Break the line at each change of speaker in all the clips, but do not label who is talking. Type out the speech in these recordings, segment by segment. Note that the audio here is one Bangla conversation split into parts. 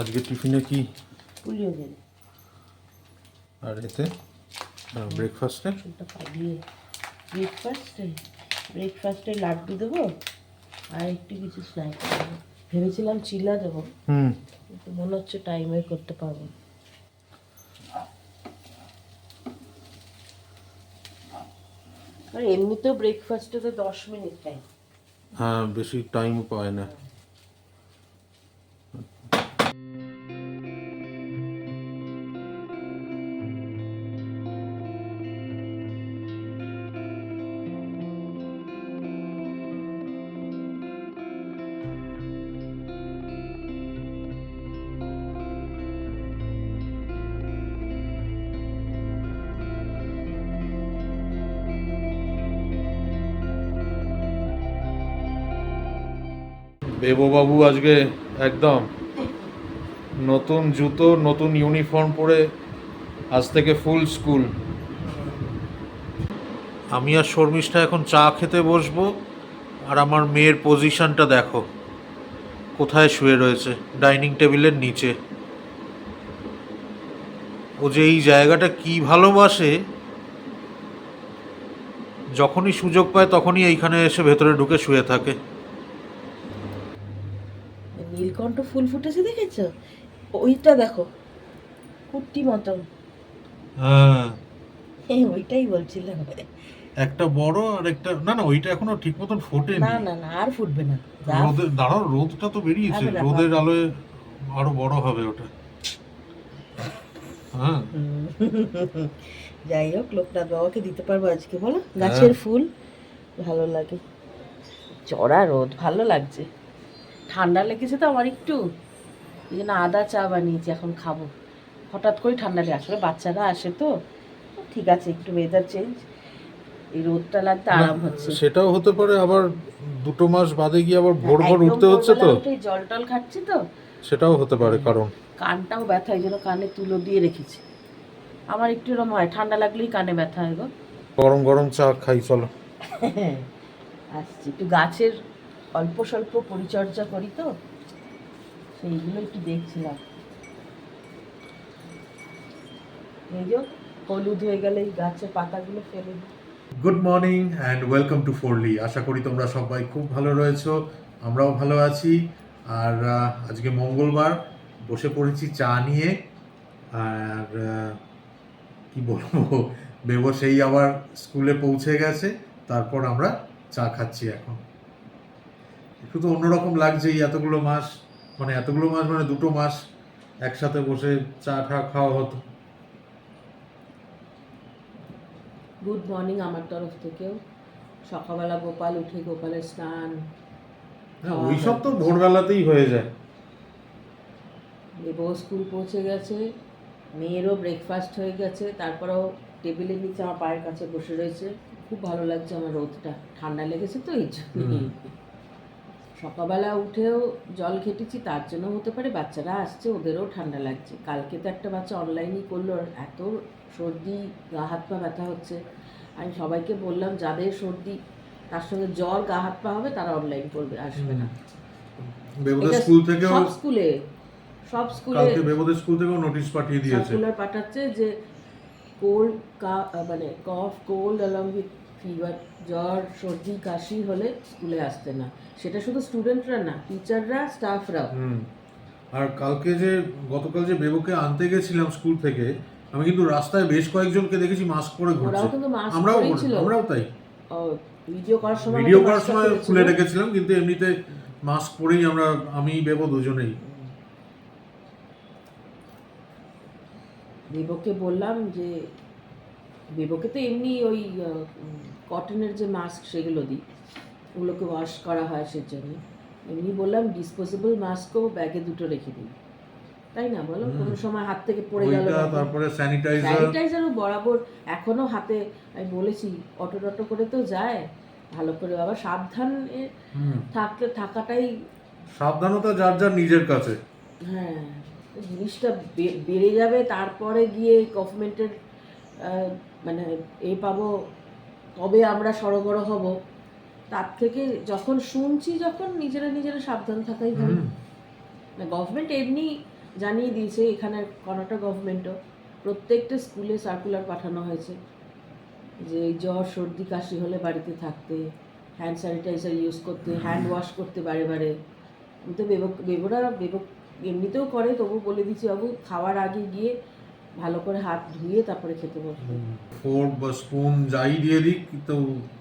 আজকে টিফিনে কি?
পুলিও গেল।
আর এতে ব্রেকফাস্টে
ব্রেকফাস্টে লাড্ডু দেবো আর একটু কিছু স্ন্যাক্স দেবো। ভেবেছিলাম চিলা দেবো, কিন্তু মনে হচ্ছে টাইমে করতে পারবো। আর এমনিতেও ব্রেকফাস্টে তো 10 মিনিট টাইম।
হ্যাঁ, বেশি টাইম পায় না। বেববাবু আজকে একদম নতুন জুতো, নতুন ইউনিফর্ম পরে আজ থেকে ফুল স্কুল। আমি আর শর্মিষ্ঠা এখন চা খেতে বসবো। আর আমার মেয়ের পজিশনটা দেখো, কোথায় শুয়ে রয়েছে, ডাইনিং টেবিলের নিচে। ও যে এই জায়গাটা কি ভালোবাসে, যখনই সুযোগ পায় তখনই এইখানে এসে ভেতরে ঢুকে শুয়ে থাকে।
নীলকণ্ঠ ফুল ফুটেছে দেখেছো? ওইটা দেখো, কুর্তি মতন।
হ্যাঁ,
ওইটাই বলছিলাম।
একটা বড় আর একটা না, না ওইটা এখনো ঠিক মতন ফোটেনি।
না না না, আর ফুটবে না।
রোদের দাঁড়াও, রোদটা তো বেরিয়েছে,
হবে না,
রোদের
হবে।
আলোয় আরো বড় হবে ওটা। হ্যাঁ,
যাই হোক, লোকনাথ বাবাকে দিতে পারবো আজকে, বলো? গাছের ফুল ভালো লাগে। চড়া রোদ, ভালো লাগছে। ঠান্ডা লেগেছে তো আমার একটু, এই জন্য আদা চা বানিয়েছি, এখন খাবো। হঠাৎ করে ঠান্ডা লেগে, আসলে বাচ্চারা আসে তো। ঠিক আছে, একটু ওয়েদার চেঞ্জ, এই রোদটা লাগতে আরাম হচ্ছে।
সেটাও হতে পারে, আবার 2 মাস বাদে গিয়ে আবার ভোর ভোর
একদম
উঠতে হচ্ছে তো,
ভোরবেলা উঠেই জল টল খাচ্ছি তো,
সেটাও হতে পারে কারণ।
কানটাও ব্যথা, এই জন্য কানে তুলো দিয়ে রেখেছি। আমার একটু এরকম হয়, ঠান্ডা লাগলেই কানে ব্যথা হয় গো।
গরম গরম চা খাই চলো।
আসছি, একটু গাছের অল্প স্বল্প পরিচর্যা করি তো, সেইগুলো একটু দেখছিলাম। এই যে হলুদ হয়ে গেলে এই গাছের পাতাগুলো ফেলে দিই।
Good morning and welcome to ফোরলি। আশা করি তোমরা সবাই খুব ভালো রয়েছো, আমরাও ভালো আছি। আর আজকে মঙ্গলবার, বসে পড়েছি চা নিয়ে। আর কি বলবো, বেবো সেই আবার স্কুলে পৌঁছে গেছে, তারপর আমরা চা খাচ্ছি এখন। একটু তো অন্যরকম লাগছে, এই এতগুলো মাস মানে 2 মাস একসাথে বসে চা খাওয়া হতো।
গুড মর্নিং আমার তরফ থেকেও। সকালবেলা গোপাল উঠে গোপালের স্নান,
ওই সব তো ভোরবেলাতেই হয়ে যায়।
বউ স্কুল পৌঁছে গেছে, মেয়েরও ব্রেকফাস্ট হয়ে গেছে, তারপরেও টেবিলের নিচে আমার পায়ের কাছে বসে রয়েছে। খুব ভালো লাগছে আমার রোদটা, ঠান্ডা লেগেছে তো এই জন্য। সকালবেলা উঠেও জল ঘেটেছি, তার জন্য হতে পারে, বাচ্চারা আসছে ওদেরও ঠান্ডা লাগছে। কালকে তো একটা বাচ্চা অনলাইনই করলো, এত সর্দি, গা হাত পা ব্যথা হচ্ছে। আমি সবাইকে বললাম যাদের সর্দি, তার সঙ্গে জ্বর, গা হাত পা হবে, তারা অনলাইন করবে, আসবে না।
স্কুল থেকেও
সব স্কুলে
কালকে বেবদের স্কুল থেকেও নোটিশ পাঠিয়ে দিয়েছে,
সার্কুলার পাঠাচ্ছে যে কোল্ড, মানে কফ, কোল্ড অ্যালং উইথ ফিভার, জ্বর, সর্দি, কাশি হলে স্কুলে আসতে না। সেটা শুধু স্টুডেন্টরা না, টিচাররা, স্টাফরাও।
আর গতকাল যে বেবুকে আনতে গেছিলাম স্কুল থেকে, আমি কিন্তু রাস্তায় বেশ কয়েকজনকে দেখেছি মাস্ক পরে ঘুরছে। আমরাও তাই
ভিডিও করার
সময় খুলে রেখেছিলাম, কিন্তু এমনিতে মাস্ক পরেই আমি বেবো দুজনেই।
বেবোকে বললাম যে, বেবোকে তো এমনি ওই কটনের যে মাস্ক সেগুলো দিই, ওগুলোকে ওয়াশ করা হয় সেজন্য। এমনি বললাম ডিসপোজেবল মাস্কও ব্যাগে 2টো রেখে দিই, তাই না বলো? কোনো সময় হাত থেকে পড়ে গেল।
তারপরে
স্যানিটাইজারও বরাবর এখনো হাতে। আমি বলেছি অটো টটো করে তো যায়, ভালো করে বাবা সাবধানে থাকাটাই।
সাবধানতা যার যার নিজের কাছে।
হ্যাঁ, জিনিসটা বেড়ে যাবে, তারপরে গিয়ে গভর্নমেন্টের মানে পাবো, কবে আমরা সড়গড় হব। তার থেকে যখন শুনছি, যখন নিজেরা সাবধান থাকাই ভালো। গভর্নমেন্ট এমনি জানিয়ে দিয়েছে এখানে কর্ণাটক গভর্নমেন্টও প্রত্যেকটা স্কুলে সার্কুলার পাঠানো হয়েছে যে জ্বর সর্দি কাশি হলে বাড়িতে থাকতে, হ্যান্ড স্যানিটাইজার ইউজ করতে, হ্যান্ড ওয়াশ করতে বারে বারে। আমি তো বেবোরা এমনিতেও করে, তবু বলে দিচ্ছি বাবু খাওয়ার আগে গিয়ে ভালো করে হাত ধুয়ে তারপরে খেতে বসবে।
ফোর্ক বা স্পুন যাই দিয়ে দিক, কিন্তু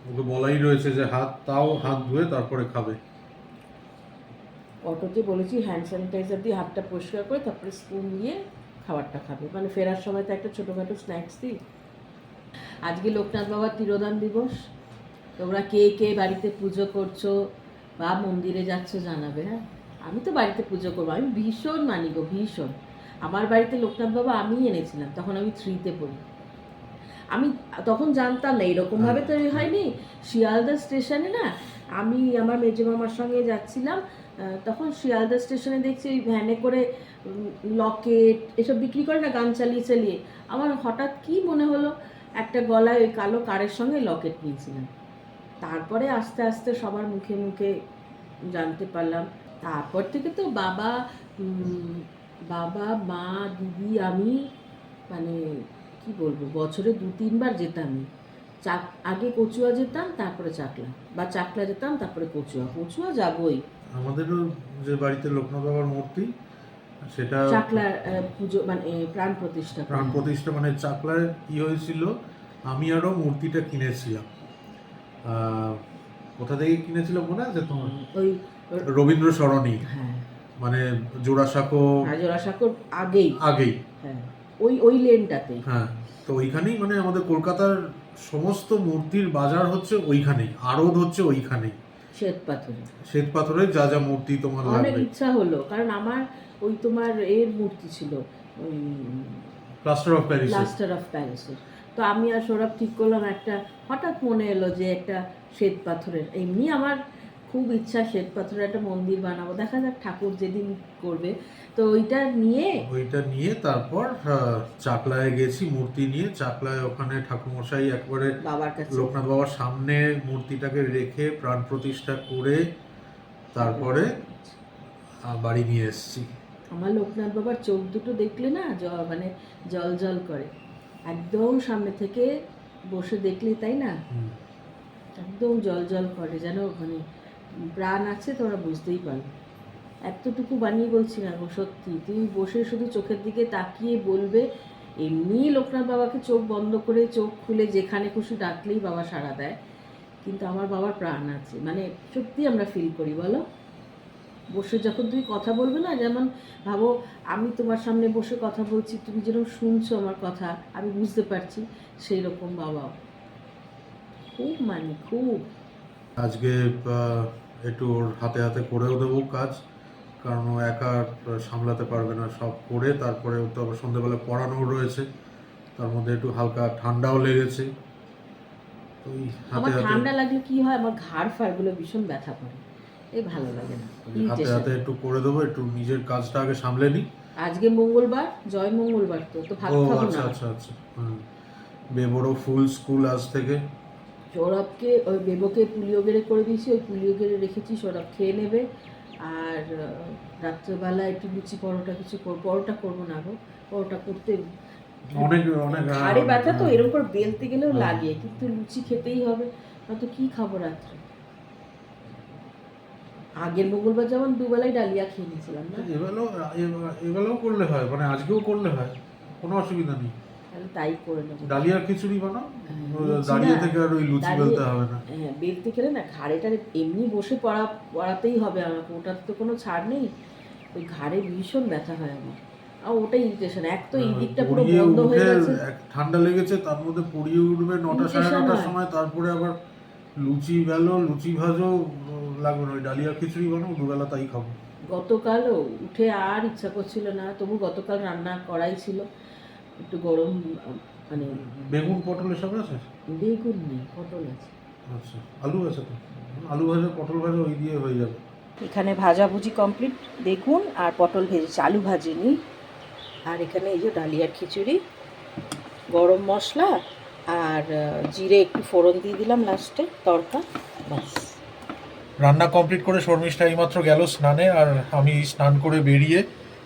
ওকে বলাই রয়েছে যে হাত ধুয়ে তারপরে খাবে।
অটোতে বলেছি হ্যান্ড স্যানিটাইজার দিয়ে হাতটা পরিষ্কার করে তারপরে স্পুন দিয়ে খাবারটা খাবে, মানে ফেরার সময় তো একটা ছোটোখাটো স্ন্যাক্স দিই। আজকে লোকনাথ বাবার তিরোধান দিবস। তোমরা কে কে বাড়িতে পুজো করছো বা মন্দিরে যাচ্ছ জানাবে। হ্যাঁ, আমি তো বাড়িতে পুজো করবো, আমি ভীষণ মানি গো, ভীষণ। আমার বাড়িতে লোকনাথ বাবা আমি এনেছিলাম, তখন আমি 3তে পড়ি। আমি তখন জানতাম না এরকমভাবে তৈরি হয়নি। শিয়ালদা স্টেশনে না, আমি আমার মেজো মামার সঙ্গে যাচ্ছিলাম, তখন শিয়ালদা স্টেশনে দেখছি ওই ভ্যানে করে লকেট এসব বিক্রি করে না গান চালিয়ে চালিয়ে। আমার হঠাৎ কি মনে হলো একটা গলায় ওই কালো কারের সঙ্গে লকেট নিয়েছিলাম। তারপরে আস্তে আস্তে সবার মুখে মুখে জানতে পারলাম। তারপর থেকে তো বাবা মা দিদি আমি, মানে কি বলবো, বছরে 2-3 বার যেতামই। আগে কচুয়া যেতাম, তারপরে চাকলা, বা চাকলা যেতাম তারপরে কচুয়া যাবই।
আমাদেরও যে বাড়িতে লোকনাথ বাবার মূর্তি, সেটা
চাকলার পুজো মানে প্রাণ প্রতিষ্ঠা
মানে চাকলায় কি হয়েছিল, আমি আরও মূর্তিটা কিনেছিলাম। কোথা থেকে কিনেছিলাম মনে আছে তোমার?
ওই
রবীন্দ্র সরণি,
হ্যাঁ,
মানে জোড়াসাঁকো
আগেই হ্যাঁ, ওই লেনটাতেই।
হ্যাঁ, তো ওইখানেই, মানে আমাদের কলকাতার সমস্ত মূর্তির বাজার হচ্ছে ওইখানেই, আড়ত হচ্ছে ওইখানেই, শ্বেত পাথরে যা যা মূর্তি তোমার লাগবে।
অনেক ইচ্ছা হলো, কারণ আমার ওই তোমার এর মূর্তি ছিল ওই
প্লাস্টার অফ
প্যারিসের। তো আমি আর সৌরভ ঠিক করলাম, একটা হঠাৎ মনে এলো যে একটা শ্বেত পাথরের, এমনি আমার খুব ইচ্ছা শ্বেত পাথরের একটা মন্দির বানাবো, দেখা যাক ঠাকুর যেদিন করবে। তো ওইটা নিয়ে
তারপর চাকলায় গেছি মূর্তি নিয়ে। চাকলায় ওখানে ঠাকুরমশাই একবারে
বাবার কাছে,
লোকনাথ বাবার সামনে মূর্তিটাকে রেখে প্রাণ প্রতিষ্ঠা করে তারপরে বাড়ি নিয়ে এসেছি।
আমার লোকনাথ বাবার চোখ দুটো দেখলে না মানে জল জল করে, একদম সামনে থেকে বসে দেখলে, তাই না? একদম জল জল করে, যেন মানে প্রাণ আছে, তোমরা বুঝতেই পারবে। এতটুকু বানিয়ে বলছি না গো, সত্যি। তুমি বসে শুধু চোখের দিকে তাকিয়ে বলবে। এমনি লোকনাথ বাবাকে চোখ বন্ধ করে চোখ খুলে যেখানে খুশি ডাকলেই বাবা সাড়া দেয়, কিন্তু আমার বাবার প্রাণ আছে, মানে সত্যি আমরা ফিল করি। বলো, বসে যখন তুমি কথা বলবে না, যেমন ভাবো আমি তোমার সামনে বসে কথা বলছি, তুমি যেরকম শুনছো আমার কথা, আমি বুঝতে পারছি, সেই রকম বাবাও। খুব মানে খুব।
আজকে একটু ওর হাতে হাতে করেও দেবো কাজ, কারণ ও একা সামলাতে পারবে না সব করে। তারপরে ও তো আবার সন্ধ্যেবেলা পড়ানোও রয়েছে, তার মধ্যে একটু হালকা ঠান্ডাও লেগেছে।
আমার ঠান্ডা লাগলে কি হয়, আমার ঘাড় ফাড়গুলো ভীষণ ব্যথা করে, এই ভালো লাগে না।
হাতে হাতে একটু করে দেবো, একটু নিজের কাজটা আগে সামলে নিই।
আজকে মঙ্গলবার, জয় মঙ্গলবার, তো ভাত খাবো না।
আচ্ছা। বেবরও ফুল স্কুল আজ থেকে।
সৌরভকে ওই বেবোকে পুলিও গেড়ে করে দিয়েছি, ওই পুলিও গেড়ে রেখেছি, সৌরভ খেয়ে নেবে। আর রাত্রেবেলা একটু লুচি পরোটা কিছু পরোটা করবো না গো, পরোটা করতে
অনেক
ঘাড়ে ব্যথা তো, এরকম করে বেলতে গেলেও লাগে, কিন্তু লুচি খেতেই হবে, নয়তো কি খাবো রাত্রে। আগের মঙ্গলবার যেমন দুবেলায় ডালিয়া খেয়ে নিয়েছিলাম না,
এবেলাও করলে হয়, মানে আজকেও করলে হয়, কোনো অসুবিধা নেই।
তাই করে নেবো।
ডালিয়ার খিচুড়ি বানাও, দাঁড়িয়ে থেকে আর ওই লুচি বেলতে হবে না।
হ্যাঁ, বেলতে গেলে না ঘাড়েটা এমনি বসে পড়াতেই হবে আমাকে, ওটার তো কোনো ছাড় নেই। ওই ঘাড়ে ভীষণ ব্যথা হয় আমার, আর ওটাই ইরিটেশন। এক তো এই দিকটা পুরো বন্ধ হয়ে গেছে,
ঠান্ডা লেগেছে, তার মধ্যে পড়িয়ে উঠবে 9টা 9:30টার সময়, তারপরে আবার লুচি বেলো, লুচি ভাজো, লাগবে না। ওই ডালিয়ার খিচুড়ি বানাও, দুবেলা তাই খাবো।
গতকালও উঠে আর ইচ্ছা করছিল না, তবু গতকাল রান্না করাই ছিল, একটু গরম মানে
বেগুন পটল এসব আছে?
বেগুন নেই, পটল আছে।
আচ্ছা, আলু আছে তো, আলু ভাজা পটল ভাজা ওই দিয়ে হয়ে যাবে।
এখানে ভাজাভুজি কমপ্লিট, বেগুন আর পটল ভেজেছি, আলু ভাজিনি। আর এখানে এই যে ডালিয়ার খিচুড়ি, গরম মশলা আর জিরে একটু ফোড়ন দিয়ে দিলাম লাস্টে, তড়কা, ব্যাস।
রান্না কমপ্লিট করে শর্মিষ্ঠা এইমাত্র গেল স্নানে, আর আমি স্নান করে বেরিয়ে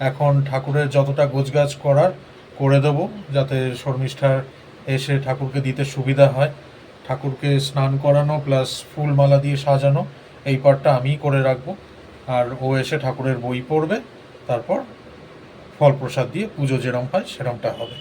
এখন ঠাকুরের যতটা গোছগাছ করার করে দেবো, যাতে শর্মিষ্ঠার এসে ঠাকুরকে দিতে সুবিধা হয়। ঠাকুরকে স্নান করানো প্লাস ফুলমালা দিয়ে সাজানো এই পার্টটা আমিই করে রাখবো, আর ও এসে ঠাকুরের বই পড়বে, তারপর ফল প্রসাদ দিয়ে পুজো যেরম হয় সেরমটা হবে।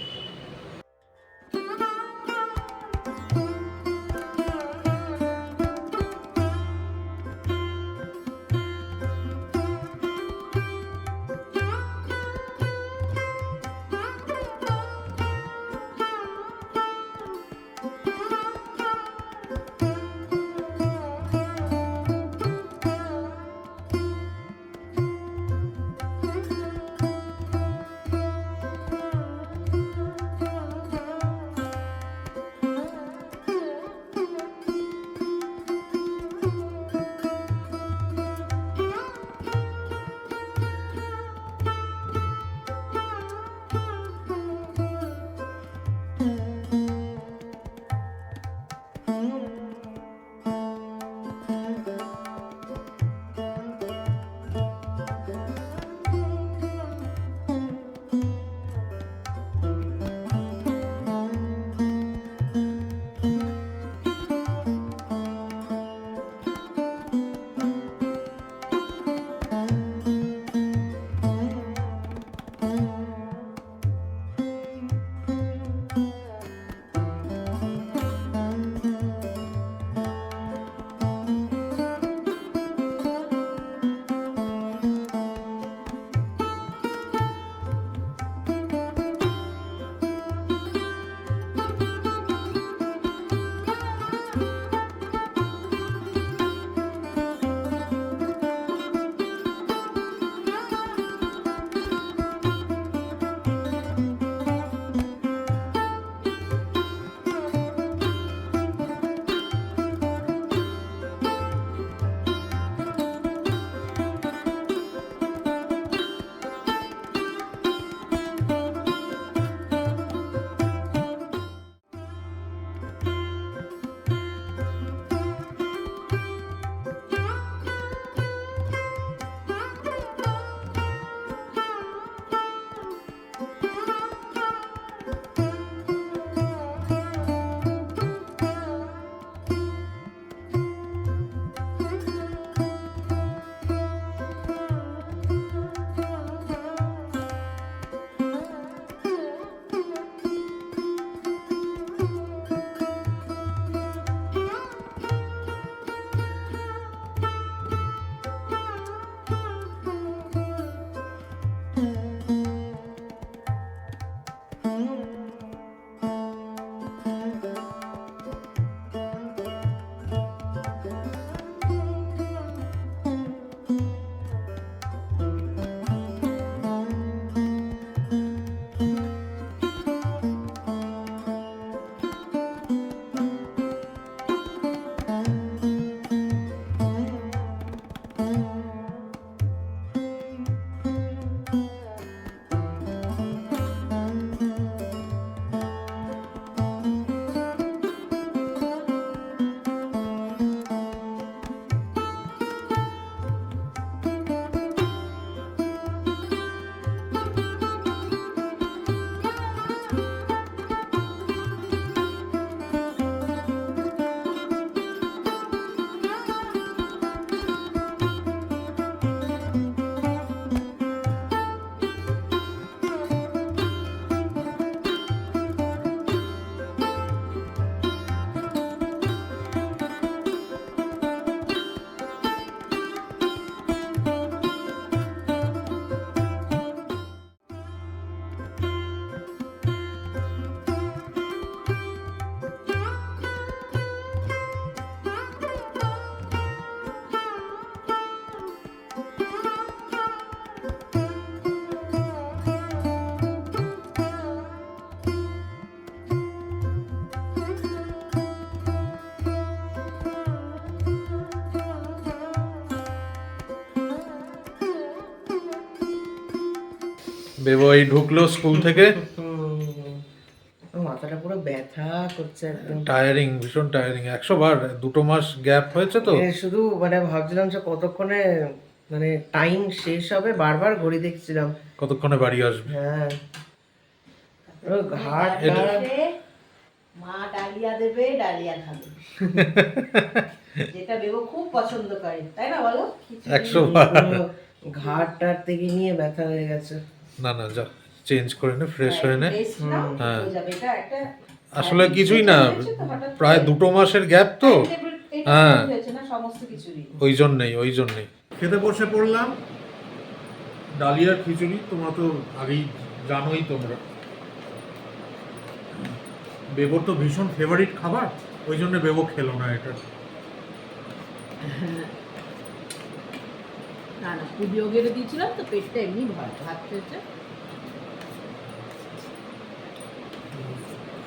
বেবই ঢুকলো স্কুল থেকে,
মাথাটা পুরো ব্যথা করছে একদম,
টায়ারিং, ভীষণ টায়ারিং। 100 বার, 2 মাস গ্যাপ হয়েছে তো।
শুধু মানে ভাবছিলাম সে কতক্ষণে
মানে টাইম শেষ হবে বারবার ঘড়ি দেখছিলাম।
কতক্ষণে বাড়ি আসবে?
হ্যাঁ ও ঘাট
এটা-
ঘাট।
মা ডালিয়া দেবে, ডালিয়া খাবে। যেটা বেবো খুব পছন্দ করে, তাই না বলো?
100 বার।
ঘাট টাট থেকে নিয়ে ব্যথা হয়ে গেছে।
না না, যা চেঞ্জ করে নে, ফ্রেশ হয়ে নে।
Rest নাও,
হ্যাঁ।
হয়ে যাবে। এটা একটা
আসলে কিছুই না,
হয়েছে তো হঠাৎ করে।
প্রায় 2 মাসের গ্যাপ তো।
এটা
হ্যাঁ।
হয়েছে না সমস্ত কিছুরই।
ওই জন্যেই খেতে বসে পড়লাম ডালিয়ার খিচুড়ি। তোমরা তো আগেই জানোই তোমরা, বেবোর তো ভীষণ ফেভারিট খাবার, ওই জন্য বেবো খেলো না এটা।
না না, পুডিও গেড়ে দিয়েছিলাম তো পেটটা এমনি ভয়, ভাত খেয়েছে।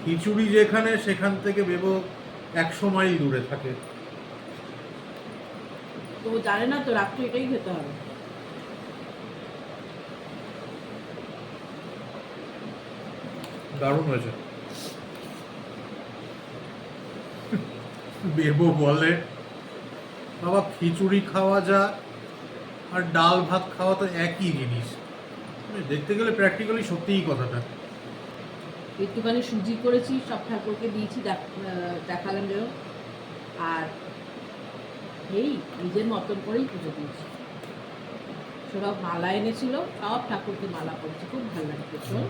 খিচুড়ি যেখানে, সেখান থেকে বেবো 100 মাইল দূরে থাকে।
তো ও জানে না তো রাত্রে এটাই খেতে হবে।
দারুণ হয়েছে। বেবো বলে, বাবা খিচুড়ি খাওয়া যা আর ডাল ভাত খাওয়া তো একই জিনিস। দেখতে গেলে প্র্যাকটিক্যালি সত্যিই কথাটা।
একটুখানি সুজি করেছি, সব ঠাকুরকে দিয়েছি, দেখালাম যেন। আর এই নিজের মতন করেই পুজো দিয়েছি। সব মালা এনেছিল, সব ঠাকুরকে মালা করেছি, খুব ভালো লাগছে। শোন,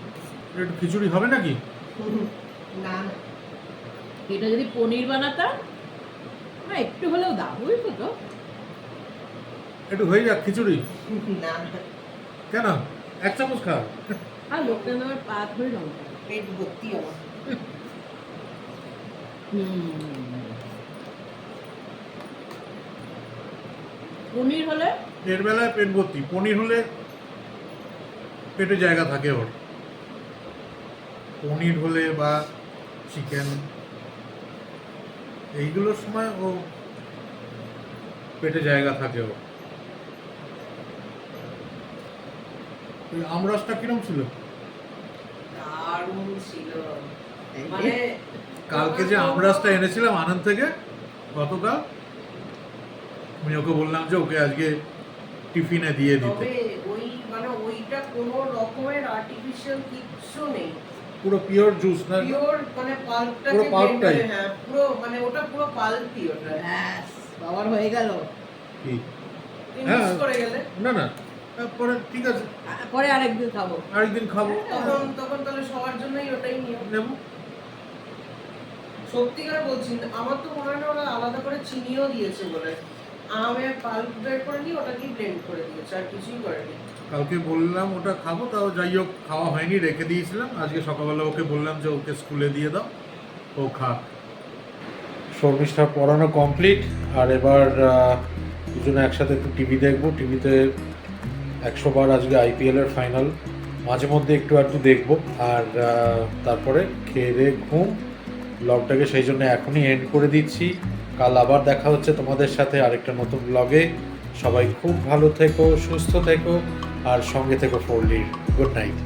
একটু খিচুড়ি হবে নাকি?
না
এটা যদি পনির বানাতাম না, একটু হলেও দাও, বুঝছো তো?
একটু হয়ে যাক খিচুড়ি।
না
কেন, 1 চামচ খা।
আর লোকটা আমার পা ধরে লঙ্কা।
পেট ভর্তি আমার।
পনির হলে
এর বেলায় পেট ভর্তি, পনির হলে পেটে জায়গা থাকে ওর। পনির হলে বা চিকেন, এইগুলোর সময় ও পেটে জায়গা থাকে ওর। ওই আমরসটা কিরম ছিল?
দারুণ ছিল। মানে
কালকে যে আমরসটা এনেছিলাম আনন্দ থেকে, গতকাল আমি ওকে বললাম যে ওকে আজকে টিফিনে দিয়ে দিতে।
তবে ওই মানে ওইটা কোনো রকমের আর্টিফিশিয়াল কিচ্ছু নেই,
পুরো পিওর জুস না?
পিওর মানে পাল্পটাকে
পুরো পাল্পটাই।
হ্যাঁ পুরো মানে ওটা পুরো পাল্পই ওটা।
ব্যাস, বাবার হয়ে গেল।
কি?
তুমি
হ্যাঁ।
মিস করে গেলে।
না না, পরে ঠিক আছে,
পরে আরেকদিন খাবো।
আরেকদিন খাবো।
তখন তাহলে সবার জন্যই ওটাই নিও।
নেব।
সত্যিকার বলছি, আমার তো মনে হয় না ওরা আলাদা করে চিনিও দিয়েছে বলে। আমের পাল্প বের করে নিয়ে ওটাকে ব্লেন্ড করে দিয়েছে, আর কিছুই করেনি।
কালকে বললাম ওটা খাবো, তাও যাই হোক খাওয়া হয়নি, রেখে দিয়েছিলাম। আজকে সকালবেলা ওকে বললাম যে ওকে স্কুলে দিয়ে দাও, ও খা। শর্মিষ্ঠার পড়ানো কমপ্লিট, আর এবার দুজনে একসাথে একটু টিভি দেখবো। টিভিতে 100 বার আজকে IPL এর ফাইনাল, মাঝে মধ্যে একটু আধটু দেখবো। আর তারপরে খেয়ে দিয়ে ঘুম। ব্লগটাকে সেই জন্য এখনই এন্ড করে দিচ্ছি। কাল আবার দেখা হচ্ছে তোমাদের সাথে আরেকটা নতুন ব্লগে। সবাই খুব ভালো থেকো, সুস্থ থেকো, আর সঙ্গে থেকো ফোরলির। Good night.